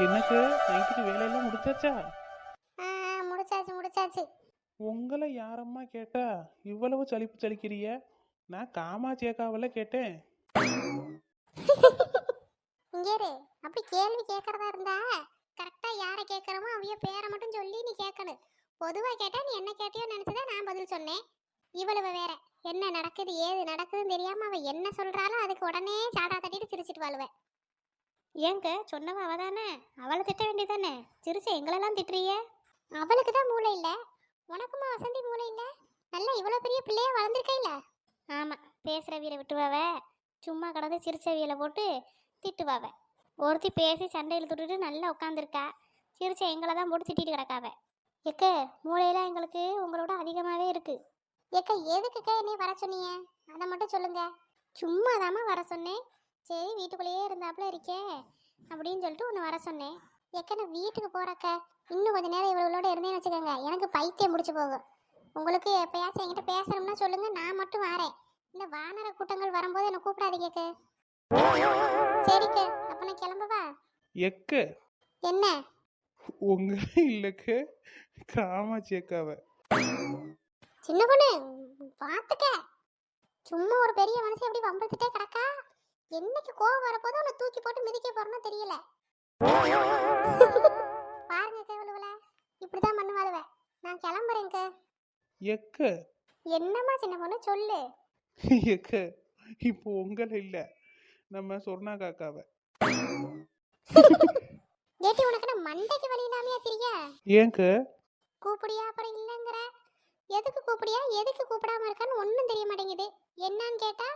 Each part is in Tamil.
எனக்கு நைட்டுக்கு வேலையெல்லாம் முடிச்சாச்சா? முடிச்சாச்சு முடிச்சாச்சு. உங்களை யாரம்மா கேட்டா இவ்வளவு சலிப்பு சலிக்கிறிய? நான் காமாட்சியக்காவில் கேட்டேன். இங்கே இரு. அப்படி கேள்வி கேட்கறதா இருந்தா கரெக்டா யாரை கேட்கறோமோ அவைய பேரை மட்டும் சொல்லி நீ கேட்கணும். பொதுவா கேட்டா நீ என்ன கேட்டியோ நினைச்சுதான் நான் பதில் சொன்னேன். இவ்வளவு வேற என்ன நடக்குது ஏது நடக்குதுன்னு தெரியாம அவ என்ன சொல்றாலும் அதுக்கு உடனே சாடா தட்டிட்டு சிரிச்சிட்டு வாழுவேன். ஏங்க சொன்னவ அவதானே, அவளை திட்ட வேண்டியதானே? சிரிச்ச எங்களெல்லாம் திட்டுறிய? அவளுக்கு தான் மூளை இல்ல, உனக்குமா வசந்தி மூளை இல்ல? நல்லா இவ்வளவு பெரிய பிள்ளையா வளர்ந்துருக்கா இல்ல? ஆமா, பேசுற வீரை விட்டுவாவ, சும்மா கடந்து சிரிச்ச வீலை போட்டு திட்டுவாவ. ஒருத்தி பேசி சண்டையில் துட்டுட்டு நல்லா உட்காந்துருக்கா, சிரிச்ச எங்களை தான் போட்டு திட்டிட்டு கிடக்காவ. எக்க மூளையெல்லாம் எங்களுக்கு உங்களோட அதிகமாகவே இருக்கு. எக்க எதுக்குக்கா என்னை வர சொன்னீங்க அதை மட்டும் சொல்லுங்க. சும்மா தாம்மா வர சொன்னேன். சரி வீட்டுக்குள்ளேயே இருந்தாப்புல இருக்கே அப்படின்னு சொல்லிட்டு ஒன்று வர சொன்னேன். எக்க நான் வீட்டுக்கு போறக்க இன்னும் கொஞ்ச நேரம் இவளோட இருந்தேன்னு வச்சுக்கோங்க எனக்கு பைத்தியம் முடிச்சு போகும். உங்களுக்கு எப்பயாச்சும் என்கிட்ட பேசணும்னா சொல்லுங்க, நான் மட்டும் வரேன். இந்த வானர கூட்டங்கள் வரும்போது என்னை கூப்பிடாதீங்க. சரிக்க அப்ப நான் கிளம்பவா? எக்க என்ன உங்க இல்லக்கு காமாட்சியக்காவை. சின்ன பொண்ணு பாத்துக்க, சும்மா ஒரு பெரிய மனுஷன் எப்படி வம்பிழுத்துட்டே கிடக்கா. என்னைக்கு கோவம் வரப்போதும் உன்னை தூக்கி போட்டு மிதிக்க போறேன்னு தெரியல. பாருங்க கேவலுவல இப்படிதான் பண்ணுவாளுவ. நான் கிளம்புறேங்க. எக்க என்னம்மா சின்ன பொண்ணு சொல்லு. எக்க இப்போ உங்களை இல்லை, நம்ம சொர்ணா காக்காவை. ஏட்டி உனக்கு நான் மண்டைக்கு வழி இல்லாமையா திரியா? ஏங்க கூப்பிடியா அப்புறம் இல்லைங்கிற. எதுக்கு கூப்பிடியா எதுக்கு கூப்பிடாம இருக்கான்னு ஒன்றும் தெரிய மாட்டேங்குது. என்னன்னு கேட்டா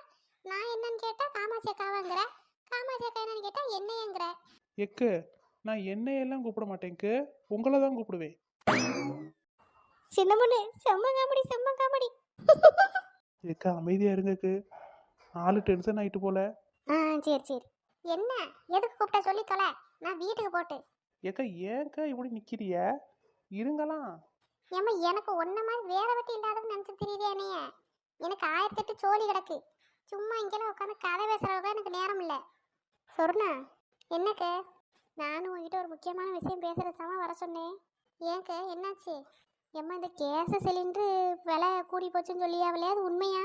நான் என்னன்னு கேட்டா காமாட்சியக்காவங்கிற, காமாட்சியக்கா என்னன்னு கேட்டா என்னையங்கிற. எக்க நான் என்னையெல்லாம் கூப்பிட மாட்டேங்க, உங்களை தான் கூப்பிடுவேன். சின்ன பொண்ணு செம்ம காமெடி செம்ம காமெடி. எக்க அமைதியா இருங்கக்கு, ஆளு டென்ஷன் ஆயிட்டு போல. சரி சரி. என்ன எதுக்கு கூப்பிட்டா சொல்லி தொலை, நான் வீட்டுக்கு போட்டு. ஏக்கா ஏன்க்கா இப்படி நிக்கிறிய? இருங்களாம். ஏம்மா எனக்கு ஒன்ன மாதிரி வேற வெட்டி இல்லாதவன்னு நினைச்சு தெரியுதே என்னைய. எனக்கு 1008 சோழி கிடக்கு. சும்மா இங்கெல்லாம் உட்காந்து கதை பேசுறதுக்கு எனக்கு நேரம் இல்லை. சொர்ணா என்னக்கு, நானும் உங்ககிட்ட ஒரு முக்கியமான விஷயம் பேசுறதுக்காக வர சொன்னேன். ஏங்க என்னாச்சு? ஏம்மா இந்த கேஸ் சிலிண்டரு விலை கூடி போச்சுன்னு சொல்லியாவில்லையா, அது உண்மையா?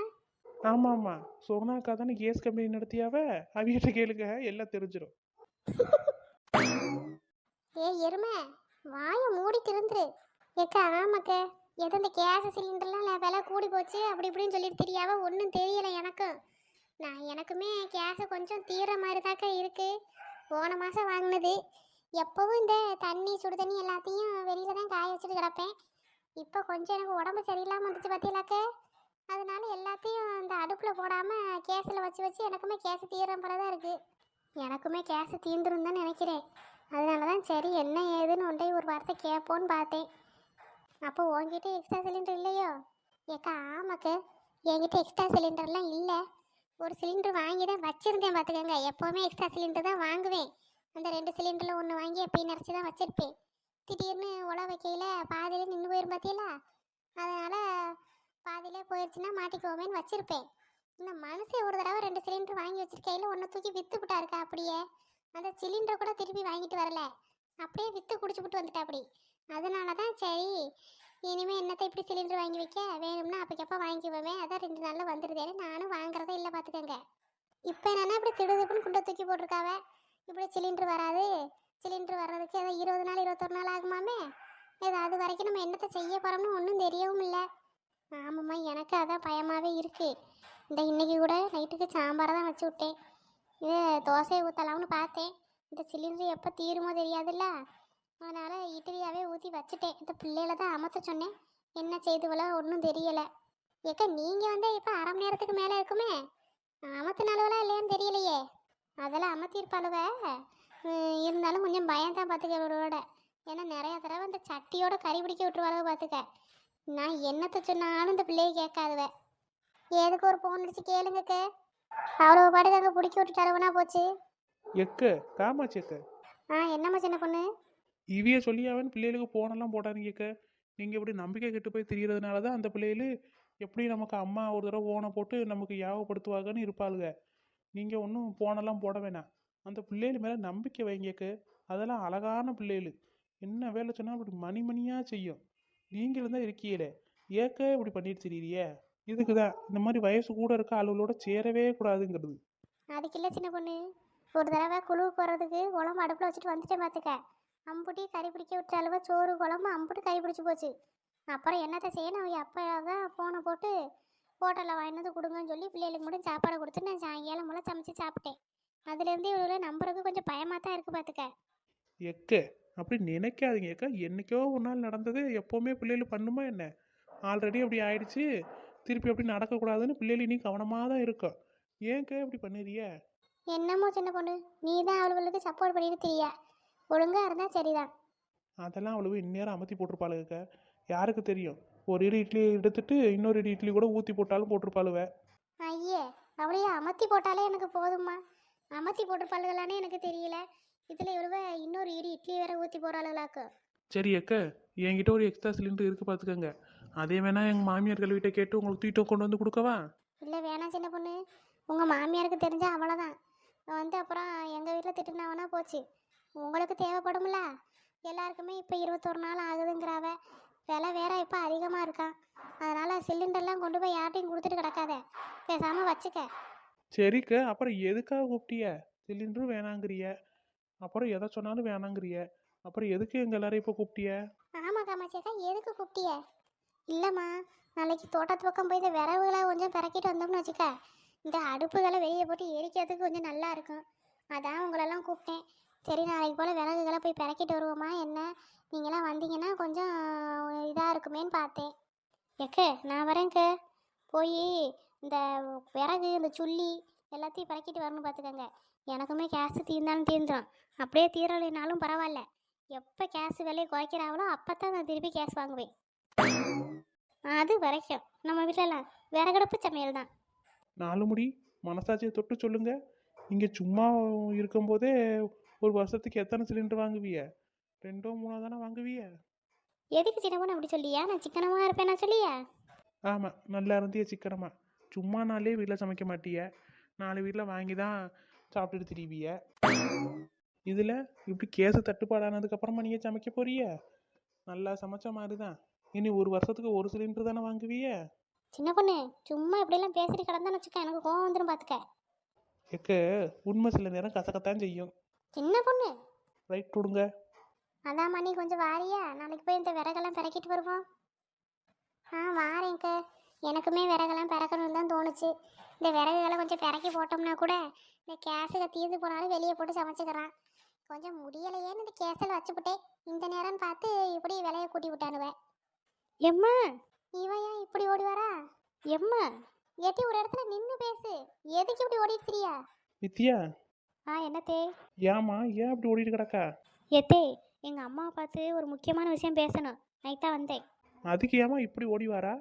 ஆமா ஆமா, சொர்ணாக்கா தானே கேஸ் கம்பெனி நடத்தியாவ, அவிகிட்ட கேளுங்க எல்லாம் தெரிஞ்சிடும். எருமை வாய மூடிட்டு இருந்துரு. ஏக்கா ஆமாக்க, எது இந்த கேஸ் சிலிண்டர்லாம் விலை கூடி போச்சு அப்படி இப்படின்னு சொல்லிட்டு தெரியாவ, ஒன்றும் தெரியலை எனக்கும். எனக்குமே கேஸை கொஞ்சம் தீர மாதிரி தாக்கா இருக்கு. போன மாதம் வாங்கினது. எப்போவும் இந்த தண்ணி சுடு தண்ணி எல்லாத்தையும் வெளியில தான் காய வச்சுட்டு கிடப்பேன். இப்போ கொஞ்சம் எனக்கு உடம்பு சரியில்லாமல் வந்துச்சு பார்த்தீங்களாக்க, அதனால எல்லாத்தையும் அந்த அடுப்பில் போடாமல் கேஸில் வச்சு வச்சு எனக்குமே கேஸ் தீர போல தான் இருக்குது. எனக்குமே கேஸ் தீர்ந்துரும் தான் நினைக்கிறேன். அதனால தான் சரி என்ன ஏதுன்னு ஒன்றை ஒரு வார்த்தை கேட்போன்னு பார்த்தேன். அப்போ உங்ககிட்ட எக்ஸ்ட்ரா சிலிண்டர் இல்லையோ? ஏக்கா ஆமாக்கு, என்கிட்ட எக்ஸ்ட்ரா சிலிண்டர்லாம் இல்லை. ஒரு சிலிண்டர் வாங்கி தான் வச்சுருந்தேன் பார்த்துக்கோங்க. எப்போவுமே எக்ஸ்ட்ரா சிலிண்டர் தான் வாங்குவேன். அந்த 2 சிலிண்டரில் ஒன்று வாங்கி எப்பயும் நிறச்சி தான் வச்சுருப்பேன். திடீர்னு உல வைக்கையில் பாதியிலே நின்று போயிரும் பார்த்தீங்களா, அதனால் பாதியிலே போயிடுச்சுன்னா மாட்டிக்குவோமேன்னு வச்சுருப்பேன். இந்த மனசே ஒரு தடவை 2 சிலிண்டர் வாங்கி வச்சிருக்கையில் ஒன்றை தூக்கி விற்று விட்டா இருக்கா. அப்படியே அந்த சிலிண்டரை கூட திருப்பி வாங்கிட்டு வரல, அப்படியே விற்று குடிச்சு விட்டு வந்துட்டா அப்படி. அதனால தான் சரி இனிமேல் என்னத்தை இப்படி சிலிண்டர் வாங்கி வைக்க, வேணும்னா அப்பக்கப்போ வாங்கிக்குவோமே, அதான் 2 நாளில் வந்துடுதேன்னு நானும் வாங்குறதே இல்லை பார்த்துக்கோங்க. இப்போ என்னென்னா இப்படி திடுதுப்புன்னு குண்டை தூக்கி போட்டிருக்காவ. இப்படி சிலிண்டர் வராது, சிலிண்டர் வர்றதுக்கு ஏதோ 20 நாள் 21 நாள் ஆகுமாமே. ஏதோ அது வரைக்கும் நம்ம என்னத்தை செய்ய போகிறோம்னு ஒன்றும் தெரியவும் இல்லை. ஆமாம்மா எனக்கு அதான் பயமாகவே இருக்குது. இந்த இன்னைக்கு கூட நைட்டுக்கு சாம்பாரை தான் வச்சு விட்டேன். இது தோசையை ஊற்றலாம்னு பார்த்தேன். இந்த சிலிண்டர் எப்போ தீருமோ தெரியாதுல்ல, அதனால் இட்லியாகவே ஊற்றி வச்சுட்டேன். இந்த பிள்ளையில தான் அமர்த்த சொன்னேன், என்ன செய்துவளோ ஒன்றும் தெரியலை. ஏக்கா நீங்கள் வந்தால் இப்போ அரை மணி நேரத்துக்கு மேலே இருக்குமே, அமர்த்தினாலுவலாம் இல்லையான்னு தெரியலையே. அதெல்லாம் அமர்த்திருப்பாளுவ, இருந்தாலும் கொஞ்சம் பயம்தான் பார்த்துக்க. ஏன்னா நிறைய தடவை அந்த சட்டியோட கறி பிடிக்க விட்டுருவாளுவ பார்த்துக்க. நான் என்னத்தை சொன்னாலும் இந்த பிள்ளையை கேட்காதுவ. எதுக்கு ஒரு ஃபோன் அடிச்சு கேளுங்கக்க, அவ்வளோ பாட்டுக்கு அங்கே பிடிக்க விட்டுட்டாலுவனா போச்சு. எக்க காமாட்சி எக்க, என்னம்மா சின்ன பொண்ணு? இவிய சொல்லியாவன் பிள்ளைகளுக்கு போனெல்லாம் போட்டாருங்கக்க. நீங்கள் இப்படி நம்பிக்கை கெட்டு போய் தெரியறதுனால தான் அந்த பிள்ளைகள் எப்படி நமக்கு அம்மா ஒரு தடவை ஓனை போட்டு நமக்கு யாவப்படுத்துவாங்கன்னு இருப்பாளுங்க. நீங்கள் ஒன்றும் போனெல்லாம் போட வேணாம், அந்த பிள்ளைகள் மேலே நம்பிக்கை வைங்கக்கு. அதெல்லாம் அழகான பிள்ளைகள். என்ன வேலை சொன்னா அப்படி மணி மணியாக செய்யும். நீங்களும் தான் இருக்கீங்களே, ஏக்க இப்படி பண்ணிட்டு திரியிறியே. இதுக்கு தான் இந்த மாதிரி வயசு கூட இருக்க ஆளுகளோட சேரவே கூடாதுங்கிறது. அதுக்கு இல்லை சின்ன பொண்ணு, ஒரு தடவை குழுவுக்கு போகிறதுக்கு குழம்பு அடுப்பில் வச்சுட்டு வந்துட்டேன் பார்த்துக்க. அம்புட்டி கறி பிடிக்க விட்ட அளவு சோறு குழம்பு அம்புட்டு கறி பிடிச்சி போச்சு. அப்புறம் என்னத்தை செய்யணும், அவங்க அப்பா தான் ஃபோனை போட்டு ஹோட்டலில் வாங்கிட்டு வந்து கொடுங்கன்னு சொல்லி பிள்ளைகளுக்கு மட்டும் சாப்பாடு கொடுத்து நான் சாயங்காலம் மூலம் சமைச்சு சாப்பிட்டேன். அதுலேருந்து இவ்வளோ நம்புறதுக்கு கொஞ்சம் பயமாக தான் இருக்குது பார்த்துக்க. எக்க அப்படி நினைக்காதீங்க ஏக்கா. என்னைக்கோ ஒரு நாள் நடந்தது எப்போவுமே பிள்ளைகள் பண்ணுமா என்ன? ஆல்ரெடி அப்படி ஆயிடுச்சு. திருப்பி அப்படி நடக்கக்கூடாதுன்னு பிள்ளைகள் நீ கவனமாக தான் இருக்கும். ஏன்க்கா இப்படி பண்ணிடுறிய? என்னமோ சின்ன பொண்ணு, நீ தான் அவளுக்கு சப்போர்ட் பண்ணிட்டு திரியா. ஒழுங்காக இருந்தால் சரிதான். அதெல்லாம் அவ்வளவு இந்நேரம் அமர்த்தி போட்டிருப்பாளுக்க. யாருக்கு தெரியும்? ஒரு இடி இட்லி எடுத்துட்டு இன்னொரு இடி இட்லி கூட ஊற்றி போட்டாலும் போட்டிருப்பாளுவ. ஐயே, அவளையே அமர்த்தி போட்டாலே எனக்கு போதும்மா. அமர்த்தி போட்டிருப்பாளுகளானே எனக்கு தெரியல. இதில் இவ்வளவு இன்னொரு இட்லி வேற ஊற்றி போகிறாளுகளாக்கு. சரி அக்க, என்கிட்ட ஒரு எக்ஸ்ட்ரா சிலிண்டர் இருக்கு பார்த்துக்கோங்க. அதே வேணா எங்கள் மாமியார்கள் வீட்டை கேட்டு உங்களுக்கு தூக்கிட்டு கொண்டு வந்து கொடுக்கவா? இல்லை வேணாம் சின்ன பொண்ணு, உங்கள் மாமியாருக்கு தெரிஞ்சால் அவ்வளோதான். வந்து அப்புறம் எங்கள் வீட்டில் திட்டுனாவனா போச்சு. உங்களுக்கு தேவைப்படும்ல. எல்லாருக்குமே இப்போ 21 நாள் ஆகுதுங்கிறாவ. விலை வேற இப்போ அதிகமாக இருக்கான். அதனால் சிலிண்டர்லாம் கொண்டு போய் யார்ட்டையும் கொடுத்துட்டு கிடக்காத, பேசாமல் வச்சுக்க. சரிக்க, அப்புறம் எதுக்காக கூப்பிட்டிய? சிலிண்டரும் வேணாங்கிறிய, அப்புறம் எதை சொன்னாலும் வேணாங்கிறிய, அப்புறம் எதுக்கு எங்கள் எல்லாரும் இப்போ கூப்பிட்டிய? ஆமாம் காமாட்சியக்கா, எதுக்கு கூப்பிட்டிய? இல்லைம்மா, நாளைக்கு தோட்டத்து பக்கம் போய் இந்த விறகுகளை கொஞ்சம் பிறக்கிட்டு வந்தோம்னு வச்சுக்க, இந்த அடுப்புகளை வெளியே போட்டு எரிக்கிறதுக்கு கொஞ்சம் நல்லா இருக்கும். அதான் உங்களெல்லாம் கூப்பிட்டேன். சரி, நாளைக்கு போல் விறகுகளை போய் பிறக்கிட்டு வருவோமா என்ன? நீங்களாம் வந்தீங்கன்னா கொஞ்சம் இதாக இருக்குமேன்னு பார்த்தேன். நான் வரேன்க்க. போய் இந்த விறகு இந்த சுள்ளி எல்லாத்தையும் பிறக்கிட்டு வரணும் பார்த்துக்கோங்க. எனக்குமே கேஸு தீர்ந்தாலும் தீர்ந்துடும், அப்படியே தீரலைனாலும் பரவாயில்ல. எப்போ கேஸ் விலையை குறைக்கிறாங்களோ அப்போ தான் நான் திருப்பி கேஸ் வாங்குவேன். அது வரைக்கும் நம்ம வீட்டிலலாம் விறகடுப்பு சமையல் தான். 4 முடி மனசாட்சியை தொட்டு சொல்லுங்க. இங்கே சும்மா இருக்கும்போதே ஒரு வருஷத்துக்கு எத்தனை சிலிண்டர் வாங்குவிய? 2 3 தானே வாங்குவிய? எதுக்கு சின்னவன் அப்படி சொல்லியா? நான் சிக்கனமாக இருப்பேன் நான் சொல்லியா? ஆமாம், நல்லா இருந்திய சிக்கனமா. சும்மா நாளே வீட்டில் சமைக்க மாட்டிய, 4 வீட்டில் வாங்கி தான் சாப்பிட்டுட்டு திரிவிய. இதில் இப்படி கேஸு தட்டுப்பாடானதுக்கப்புறமா நீங்கள் சமைக்க போறிய? நல்லா சமைச்ச மாதிரி தான். இனி ஒரு வருஷத்துக்கு ஒரு சிலிண்டர் தானே வாங்குவிய? சின்ன பொண்ணு, சும்மா இப்படியெல்லாம் பேசிட்டு கிடந்தான்னு வச்சுக்க, எனக்கு கோவம் வந்துடும் பார்த்துக்க. எக்க, உண்மை சில நேரம் கசக்கத்தான் செய்யும். சின்ன பொண்ணு, ரைட் கொடுங்க. அதான் மணி கொஞ்சம் வாரியா, நாளைக்கு போய் இந்த விறகெல்லாம் பிறக்கிட்டு வருவோம். வாரேன்க்க. எனக்குமே விறகெல்லாம் பிறக்கணும்னு தான் தோணுச்சு. இந்த விறகுகளை கொஞ்சம் பிறக்கி போட்டோம்னா கூட இந்த கேஸுக்கு தீர்ந்து போனாலும் வெளியே போட்டு சமைச்சுக்கிறான். கொஞ்சம் முடியலையேன்னு இந்த கேஸில் வச்சுப்புட்டேன். இந்த நேரம்னு பார்த்து இப்படி விலையை கூட்டி விட்டானுவேன். எம்மா, இவன் ஏன் இப்படி ஓடி வரா? எம்மா, ஏட்டி ஒரு இடத்துல நின்று பேசு. எதுக்கு இப்படி ஓடிட்டு திரியா? வித்தியா, என்னத்தே? ஏமா ஏன் அப்படி ஓடிட்டு கிடக்கா? ஏத்தே, எங்கள் அம்மாவை பார்த்து ஒரு முக்கியமான விஷயம் பேசணும், நைட்டாக வந்தேன். அதுக்கு ஏமா இப்படி ஓடி வரா?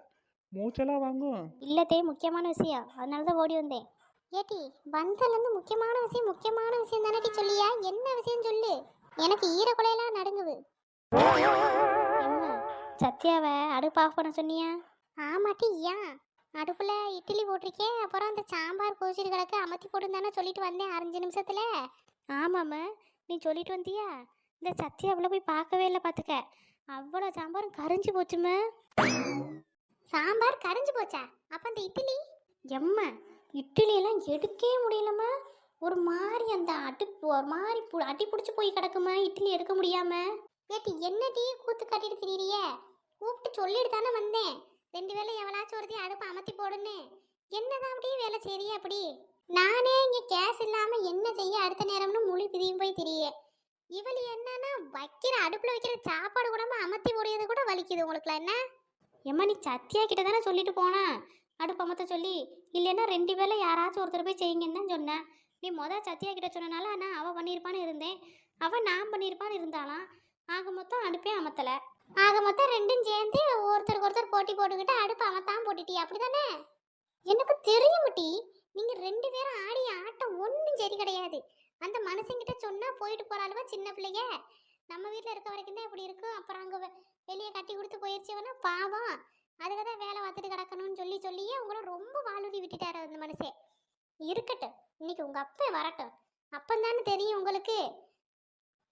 மூச்செல்லாம் வாங்கும். இல்லத்தே, முக்கியமான விஷயம், அதனால தான் ஓடி வந்தேன். ஏட்டி, வந்தலேருந்து முக்கியமான விஷயம் தானே சொல்லியா? என்ன விஷயம் சொல்லு, எனக்கு ஈரக்குலையெல்லாம் நடுங்குது. என்ன, சத்யாவை அடுப்பு ஆஃப் பண்ண சொன்னியா? ஆமாட்டி, ஏன்? அடுப்பில் இட்லி போட்டிருக்கேன், அப்புறம் அந்த சாம்பார் கொதிச்சிட்டு கிடக்க அமர்த்தி போட்டுன்னு தானே சொல்லிட்டு வந்தேன் 5 நிமிஷத்தில். ஆமாம்மா, நீ சொல்லிட்டு வந்தியா? இந்த சத்யாவில் போய் பார்க்கவே இல்லை பார்த்துக்க. அவ்வளோ சாம்பாரும் கரைஞ்சி போச்சுமே. சாம்பார் கரைஞ்சி போச்சா? அப்போ அந்த இட்லி? எம்மா, இட்லியெல்லாம் எடுக்கவே முடியலம்மா. ஒரு மாதிரி அந்த அடுப்பு ஒரு மாதிரி அடி பிடிச்சி போய் கிடக்குமா, இட்லி எடுக்க முடியாம. ஏட்டி, என்ன டீ கூத்து கட்டிட்டு திரியிறியே? கூப்பிட்டு சொல்லிட்டு தானே வந்தேன், 2 வேளை எவளாச்சும் ஒருத்தையும் அடுப்பு அமர்த்தி போடுன்னு. என்னதான் அப்படியே வேலை செய்றியே அப்படி? நானே இங்கே கேஸ் இல்லாமல் என்ன செய்ய அடுத்த நேரம்னு முழி பிதியும் போய் திரியே. இவள் என்னன்னா வைக்கிற அடுப்பில் வைக்கிற சாப்பாடு கூட அமர்த்தி போடுறது கூட வலிக்குது உங்களுக்குலாம் என்ன? ஏம்மா, நீ சத்யா கிட்ட தானே சொல்லிட்டு போனா அடுப்பு அமர்த்த சொல்லி? இல்லைன்னா 2 வேளை யாராச்சும் ஒருத்தர் போய் செய்யுங்கன்னு தான் சொன்னேன். நீ சத்யா கிட்ட சொன்னனால நான் அவள் பண்ணியிருப்பான்னு இருந்தேன், அவள் நான் பண்ணியிருப்பான்னு இருந்தாலாம். ஆக மொத்தம் அடுப்பே அமர்த்தலை. ஆக மொத்தம் 2ம் சேர்ந்து ஒருத்தருக்கு ஒருத்தர் போட்டி போட்டுக்கிட்டு அடுப்பு அமர்த்தாம போட்டுட்டி, அப்படி தானே? எனக்கு தெரியும்ட்டி, நீங்கள் 2 பேரும் ஆடிய ஆட்டம் ஒன்றும் சரி கிடையாது. அந்த மனுஷங்கிட்ட சொன்னால் போயிட்டு போகிறாளுவா சின்ன பிள்ளைங்க. நம்ம வீட்டில் இருக்க வரைக்கும் தான் இப்படி இருக்கும். அப்புறம் அங்கே வெளியே கட்டி கொடுத்து போயிடுச்சவனா பாவம், அதுக்கு தான் வேலை பார்த்துட்டு கிடக்கணும்னு சொல்லியே உங்களை ரொம்ப வாழுதி விட்டுட்டாரு அந்த மனுஷன். இருக்கட்டும், இன்னைக்கு உங்கள் அப்பா வரட்டும், அப்பந்தானே தெரியும் உங்களுக்கு.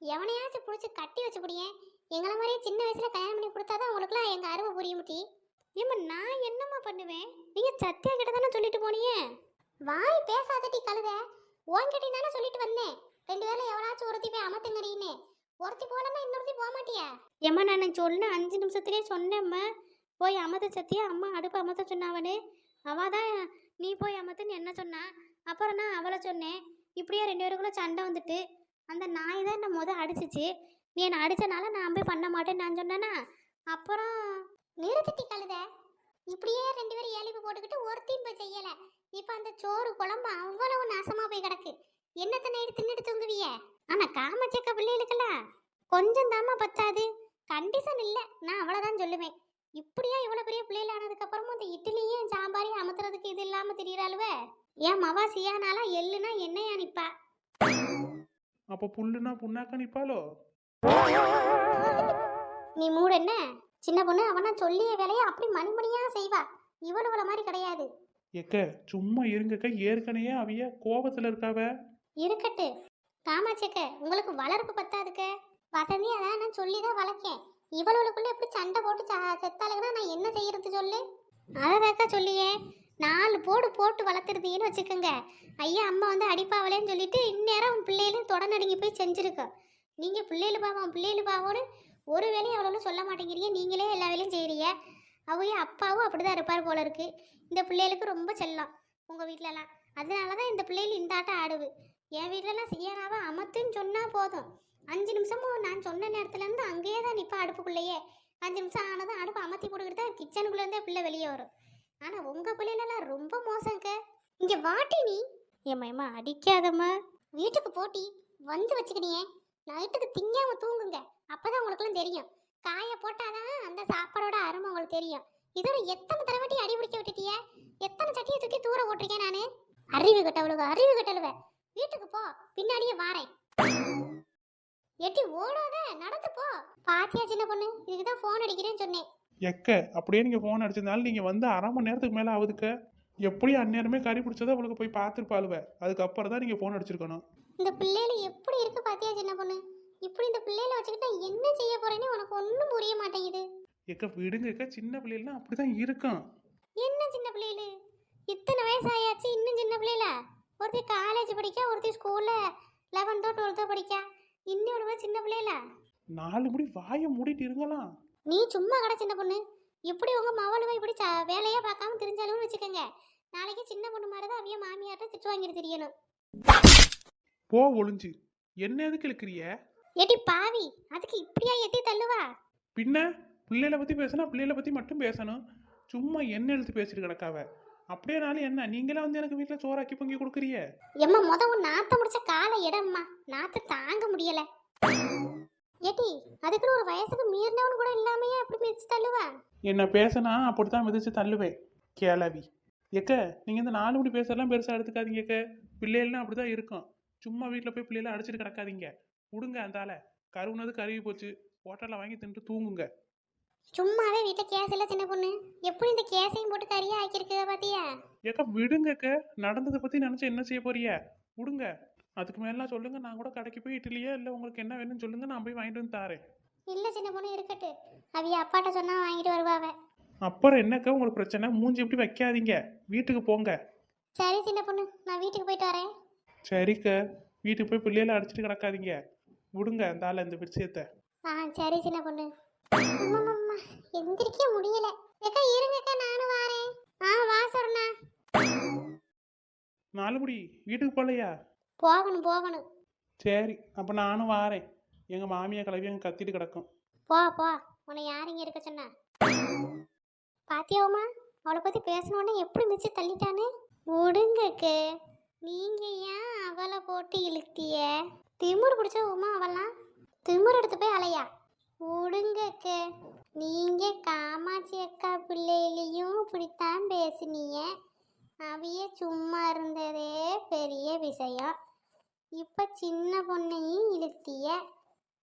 எவனையாச்சும் பிடிச்சி கட்டி வச்சு புடியேன். எங்களை மாதிரியே சின்ன வயசுல கல்யாணம் பண்ணி கொடுத்தாதான் உங்களுக்குலாம் எங்க அருமை புரிய முட்டி. ஏம்மா நான் என்னம்மா பண்ணுவேன்? நீங்க சத்யா கிட்ட தானே சொல்லிட்டு போனீங்க. வாய் பேசாதடி கழுத. உன்கிட்ட தானே சொல்லிட்டு வந்தேன். ரெண்டு பேர்ல எவனாச்சும் ஒருத்தி போய் அமத்துங்கடின்னு. ஒருத்தி போலன்னா இன்னொருத்தி போக மாட்டியா? ஏம்மா நான் சொன்ன 5 நிமிஷத்துலேயே சொன்னேம்மா. போய் அமத்த சத்தியா அம்மா அடுப்பு அமத்த சொன்னாவனு. அவள் தான் நீ போய் அமத்துன்னு என்ன சொன்னா. அப்புறம் நான் அவளை சொன்னேன். இப்படியே 2 பேருக்குள்ள சண்டை வந்துட்டு அந்த நாய் தான் என்ன அடிச்சிச்சு. நீ என்னை அடித்தனால நான் போய் பண்ண மாட்டேன்னு நான் சொன்னேன்னா. அப்புறம் நிறுத்திட்டி கழுத. இப்படியே 2 பேரும் ஏழிப்பு போட்டுக்கிட்டு ஒருத்தையும் போய் செய்யலை. இப்போ அந்த சோறு குழம்பு அவ்வளவு நாசமாக போய் கிடக்கு. என்னத்தை நைட்டு தின்னுட்டு தூங்குவிய? ஆனால் காமச்சக்க பிள்ளைகளுக்கெல்லாம் கொஞ்சம் தாமா பத்தாது. கண்டிஷன் இல்லை, நான் அவ்வளோதான் சொல்லுவேன். இப்படியா இவ்வளோ பெரிய பிள்ளைகள் ஆனதுக்கப்புறமும் அந்த இட்லியும் சாம்பாரையும் அமுத்துறதுக்கு இது இல்லாமல் திரியிறாளுவ. ஏன் மவா சியானாலா எள்ளுனா என்னையா நிப்பா? அப்போ புல்லுனா புண்ணாக்க நிப்பாளோ? நீ மூட என்ன? சின்ன பொண்ணு அவனா சொல்லிய வேலையை அப்படி மணிமணியா செய்வா. இவ்வளவு மாதிரி கிடையாது. ஏக்க சும்மா இருங்கக்க, ஏற்கனவே அவிய கோபத்துல இருக்காவ. இருக்கட்டு காமாச்சக்க, உங்களுக்கு வளர்ப்பு பத்தாதுக்க. வசந்தி அதான் நான் சொல்லி தான் வளர்க்கேன். இவளுக்குள்ள எப்படி சண்டை போட்டு செத்தாளுங்கன்னா நான் என்ன செய்யறது சொல்லு? அதைதாக்கா சொல்லியே 4 போடு போட்டு வளர்த்துருந்தீங்கன்னு வச்சுக்கோங்க. ஐயா அம்மா வந்து அடிப்பாவலேன்னு சொல்லிட்டு இந்நேரம் பிள்ளைகளும் தொடநடுங்கி போய் செஞ்சுருக்கோம். நீங்கள் பிள்ளைகள் பாவோன்னு ஒரு வேலையும் அவ்வளோ சொல்ல மாட்டேங்கிறீங்க. நீங்களே எல்லா வேலையும் செய்கிறீங்க. அவங்க அப்பாவும் அப்படி தான் இருப்பார் போல இருக்கு. இந்த பிள்ளைகளுக்கு ரொம்ப செல்லம் உங்கள் வீட்டிலலாம். அதனால தான் இந்த பிள்ளைகள் இந்த ஆட்டம் ஆடுவு. என் வீட்டிலலாம் செய்யறாவ அமத்துன்னு சொன்னால் போதும். 5 நிமிஷமும் நான் சொன்ன நேரத்துலேருந்து அங்கேயே தான் நிற்பா அடுப்புக்குள்ளேயே. 5 நிமிஷம் ஆனதும் அடுப்பு அமர்த்தி போட்டுக்கிட்டு தான் கிச்சனுக்குள்ளேருந்தே பிள்ளை வெளியே வரும். ஆனால் உங்கள் பிள்ளைகளெல்லாம் ரொம்ப மோசங்க. இங்கே வாட்டி நீ. ஏம்மா அடிக்காதம்மா. வீட்டுக்கு போட்டி வந்து வச்சுக்கினியே. நைட்டுக்கு திங்காம தூங்குங்க. அப்பதான் உங்களுக்குலாம் தெரியும். காய போட்டாதான் அந்த சாப்பாடோட அருமை உங்களுக்கு தெரியும். இதோட எத்தனை தடவை அடி பிடிக்க விட்டுட்டிய? எத்தனை சட்டியை தூக்கி தூர போட்டிருக்கேன் நானு. அறிவு கட்டவளுவ. வீட்டுக்கு போ, பின்னாடியே வாரேன். எட்டி ஓடாத, நடந்து போ. பாத்தியா சின்ன பொண்ணு, இதுக்குதான் போன் அடிக்கிறேன்னு சொன்னேன். எக்க அப்படியே நீங்க போன் அடிச்சதுனால நீங்க வந்து 1/2 மணி நேரத்துக்கு மேல ஆகுதுக்க. எப்படியும் அந்நேரமே கறி பிடிச்சதை அவளுக்கு போய் பார்த்துருப்பாளுவ. அதுக்கப்புறம் தான் நீங்க போன் அடிச்சிருக்கணும். இந்த பிள்ளைல எப்படி இருக்கு பாத்தியா சின்ன பொண்ணு? இப்படி இந்த பிள்ளைல வச்சுக்கிட்டா என்ன செய்ய போறேன்னு உனக்கு ஒன்றும் புரிய மாட்டேங்குது. எக்க விடுங்கக்க, சின்ன பிள்ளைலாம் அப்படிதான் இருக்கும். என்ன சின்ன பிள்ளைல? இத்தனை வயசு ஆயாச்சு இன்னும் சின்ன பிள்ளைல? ஒருத்தி காலேஜ் படிக்கா, ஒருத்தி ஸ்கூல்ல 11th 12th படிக்கா. இன்னொரு சின்ன பிள்ளைல 4 முடி வாயை மூடிட்டு இருங்கலாம். நீ சும்மா கடை சின்ன பொண்ணு. இப்படி உங்க மவளுவை இப்படி வேலையா பார்க்காம தெரிஞ்சாலும் வச்சுக்கோங்க. நாளைக்கு சின்ன பொண்ணு மாதிரி தான் அவிய மாமியார்ட்ட திட்டு வாங்கிட்டு தெரியணும். போ ஒளிஞ்சு. என்ன எதுக்கு இழுக்கிறிய? ஏட்டி பாவி, அதுக்கு இப்படியா எத்தி தள்ளுவா? பின்ன பிள்ளைகளை பத்தி பேசினா பிள்ளைகளை பத்தி மட்டும் பேசணும். சும்மா என்ன எழுத்து பேசிட்டு கிடக்காவ. அப்படியேனாலும் என்ன, நீங்களே வந்து எனக்கு வீட்டில் சோறாக்கி பொங்கி கொடுக்குறிய? எம்மா உன் நாத்த முடிச்ச கால இடம்மா. நாத்து தாங்க முடியல. ஏட்டி அதுக்குன்னு ஒரு வயசுக்கு மீறினவன் கூட இல்லாமையே அப்படி மிதிச்சு தள்ளுவா? என்ன பேசினா அப்படித்தான் மிதிச்சு தள்ளுவேன் கேளவி. எக்க நீங்க இந்த 4 முடி பேசலாம் பெருசா எடுத்துக்காதீங்க. எக்க பிள்ளைகள்லாம் அப்படிதான் இருக்கும். சும்மா வீட்டில் போய் பிள்ளைகளை அடிச்சுட்டு கிடக்காதீங்க. விடுங்க. அந்தால கருவுனது கருவி போச்சு. ஹோட்டலில் வாங்கி தின்ட்டு தூங்குங்க. சும்மாவே வீட்டில் கேஸ் இல்லை சின்ன பொண்ணு. எப்படி இந்த கேஸையும் போட்டு கறியா ஆக்கியிருக்க பாத்தியா? ஏக்கா விடுங்கக்க. நடந்ததை பத்தி நினைச்சு என்ன செய்ய போறிய? விடுங்க. அதுக்கு மேலாம் சொல்லுங்க. நான் கூட கடைக்கு போய் இட்லியே இல்லை உங்களுக்கு என்ன வேணும்னு சொல்லுங்க, நான் போய் வாங்கிட்டு வந்து தாரேன். இல்லை சின்ன பொண்ணு இருக்கட்டு. அவிய அப்பாட்ட சொன்னா வாங்கிட்டு வருவாவ. அப்புறம் என்னக்கா உங்களுக்கு பிரச்சனை? மூஞ்சி எப்படி வைக்காதீங்க, வீட்டுக்கு போங்க. சரி சின்ன பொண்ணு, நான் வீட்டுக்கு போயிட்டு வரேன். சரிக்க, வீட்டுக்கு போய் பிள்ளைகளை அடிச்சுட்டு கிடக்காதீங்க. விடுங்க அந்த ஆள் இந்த விஷயத்த. சரி சின்ன பொண்ணு. அம்மா எந்திரிக்க முடியல. ஏக்கா இருங்கக்கா, நானும் வாரேன். வா சொன்னா. 4 முடி வீட்டுக்கு போகலையா? போகணும். சரி அப்போ நானும் வாரேன். எங்கள் மாமியா கிளவி அங்கே கத்திட்டு கிடக்கும். போ உன்னை யார் இங்கே இருக்க சொன்னா? பாத்தியாவுமா அவளை பற்றி பேசணுன்னே எப்படி மிச்சு தள்ளிட்டானே. விடுங்கக்கு, நீங்கள் ஏன் அவளை போட்டு இழுத்திய? திமுரு பிடிச்ச உமா அவெல்லாம் திமுரு எடுத்து போய் அலையா. விடுங்கக்கு, நீங்கள் காமாட்சி அக்கா பிள்ளையிலையும் இப்படித்தான் பேசுனீங்க. அவைய சும்மா இருந்ததே பெரிய விஷயம். இப்போ சின்ன பொண்ணையும் இழுத்திய.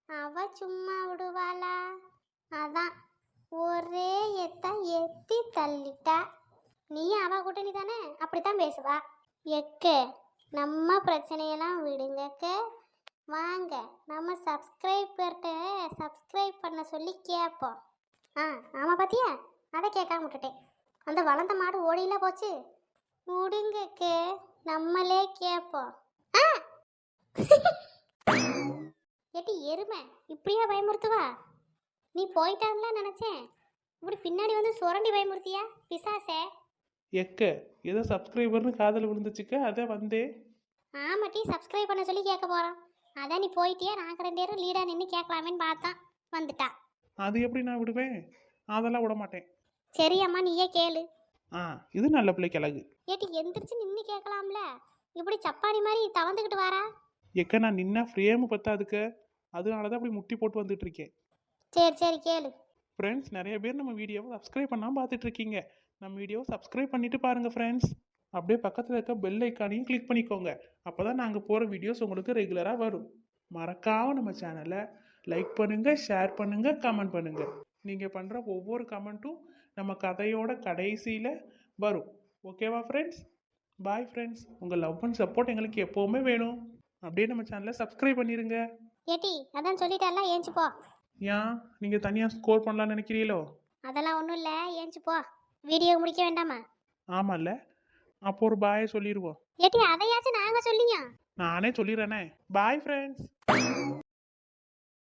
அவ சும்மா விடுவாளா? அதான் ஒரே எத்தி தள்ளிட்டா. நீ அவ கூட்டணி தானே, அப்படித்தான் பேசுவா. எக்க நம்ம பிரச்சனையெல்லாம் விடுங்கக்க. வாங்க நம்ம சப்ஸ்கிரைபர்கிட்ட சப்ஸ்கிரைப் பண்ண சொல்லி கேட்போம். ஆமாம் பாத்தியா, அதை கேட்காம விட்டுட்டேன். அந்த வளர்ந்த மாடு ஓடியில போச்சு. முடுங்கக்கு நம்மளே கேட்போம். ஆ ஏட்டி எருமை, இப்படியா பயமுறுத்துவா? நீ போயிட்டான்ல நினைச்சேன், இப்படி பின்னாடி வந்து சுரண்டி பயமுறுத்தியா பிசாசே? எக்க ஏதோ சப்ஸ்கிரைபர்னு காதில் விழுந்துச்சுக்க, அதை வந்தேன். ஆமாட்டி, சப்ஸ்கிரைப் பண்ண சொல்லி கேட்க போறான். அதான் நீ போயிட்டியா, நாங்கள் 2 பேரும் லீடா நின்று கேட்கலாமேன்னு பார்த்தான், வந்துட்டா. அது எப்படி நான் விடுவேன்? அதெல்லாம் விட மாட்டேன். சரி அம்மா, நீயே கேளு. இது நல்ல பிள்ளை கிழகு. ஏட்டி எந்திரிச்சு நின்று கேட்கலாம்ல, இப்படி சப்பானி மாதிரி தவந்துக்கிட்டு வாரா? எக்க நான் நின்னா ஃப்ரேமு பத்தாதுக்க, அதனால தான் அப்படி முட்டி போட்டு வந்துட்டு இருக்கேன். சரி சரி கேளு. ஃப்ரெண்ட்ஸ், நிறைய பேர் நம்ம வீடியோவை சப்ஸ்கிரைப் பண்ணாமல் பார்த்துட்டு இருக்கீங்க. நம்ம வீடியோவை சப்ஸ்கிரைப் பண்ணிட்டு பாருங்க ஃப்ரெண்ட்ஸ். அப்படியே பக்கத்தில் இருக்க பெல் ஐக்கானையும் கிளிக் பண்ணிக்கோங்க. அப்போ தான் நாங்கள் போகிற வீடியோஸ் உங்களுக்கு ரெகுலராக வரும். மறக்காம நம்ம சேனலை லைக் பண்ணுங்கள், ஷேர் பண்ணுங்கள், கமெண்ட் பண்ணுங்கள். நீங்கள் பண்ணுற ஒவ்வொரு கமெண்ட்டும் நம்ம கதையோட கடைசியில் வரும். ஓகேவா ஃப்ரெண்ட்ஸ்? Bye friends. உங்கள் லவ் அண்ட் சப்போர்ட் எங்களுக்கு எப்போவுமே வேணும். அப்படியே நம்ம சேனலை சப்ஸ்கிரைப் பண்ணிடுங்க. ஏட்டி அதான் சொல்லிட்டால, ஏஞ்சி போ. ஏன் நீங்கள் தனியாக ஸ்கோர் பண்ணலான்னு நினைக்கிறீங்களோ? அதெல்லாம் ஒன்றும் இல்லை, ஏஞ்சி போ. வீடியோ முடிக்க வேண்டாமா? ஆமாம்ல, அப்போ ஒரு பாயை சொல்லிடுவோம். ஏட்டி அதையாச்சும் நாங்கள் சொல்லியா? நானே சொல்லிடுறேனே. Bye friends.